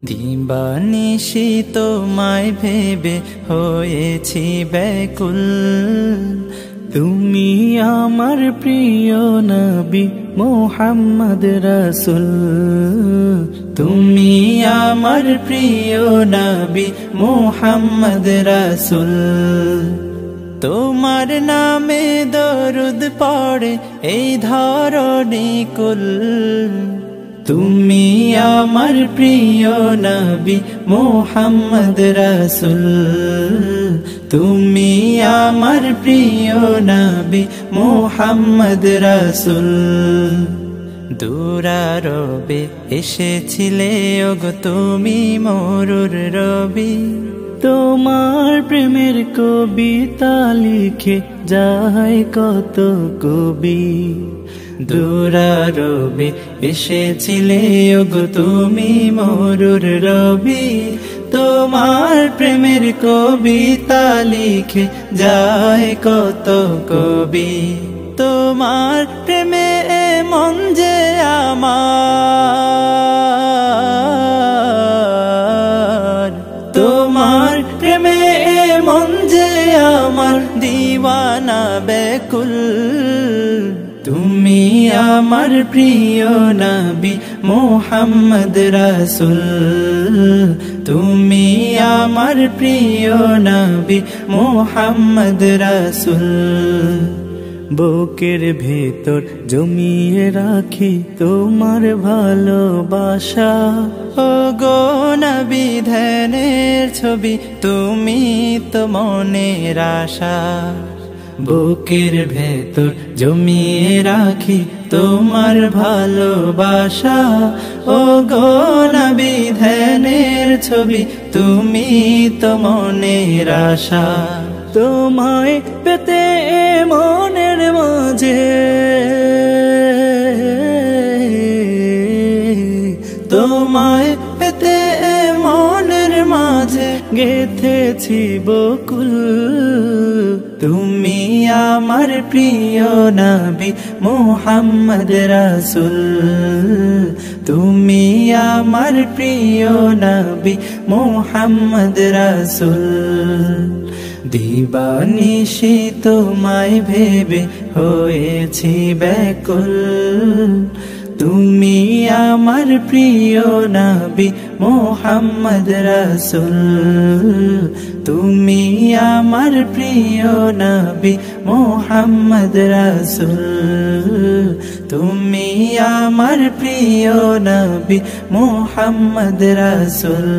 দিবানিশি তোমায় ভেবে হয়েছি ব্যাকুল। তুমি আমার প্রিয় নবী মুহাম্মদ রাসূল। তুমি আমার প্রিয় নবী মুহাম্মদ রাসূল। তোমার নামে দরুদ পড়ে এই ধরণী কুল। তুমি আমার প্রিয় নবী মুহাম্মদ রাসূল। তুমি আমার প্রিয় নবী মুহাম্মদ রাসূল। দুরারবে এসেছিলে ওগো তুমি মরুর রবি। তোমার প্রেমের কবিতা লিখে যায় কত কবি। দুরারবে এসেছিলে ওগো তুমি মরুর রবি। তোমার প্রেমের কবিতা লিখে যায় কত কবি। তোমার প্রেমে মন যে আমার, তোমার প্রেমে মন যে আমার দিওয়ানা ব্যাকুল। তুমি আমার প্রিয় নবী মুহাম্মদ রাসূল। তুমি আমার প্রিয় নবী মুহাম্মদ রাসূল। বুকের ভেতর জমিয়ে রাখি তোমার ভালোবাসা। ও গো নবী ধ্যানের ছবি তুমি তো মনের আশা। বুকের ভেতর জমিয়ে রাখি তোমার ভালোবাসা। ও গো নবী ধ্যানের ছবি তুমি তো মনের আশা। তোমায় পেতে মনের মাঝে, তোমায় পেতে মনের মাঝে গেঁথেছি বকুল। তুমি আমার প্রিয় নবী মুহাম্মদ রাসূল। তুমি আমার প্রিয় নবী মুহাম্মদ রাসূল। দিবানিশি তোমায় ভেবে হয়েছি ব্যাকুল। তুমি আমার প্রিয় নবী মুহাম্মদ রাসূল। তুমি আমার প্রিয় নবী মুহাম্মদ রাসূল। তুমি আমার প্রিয় নবী মুহাম্মদ রাসূল।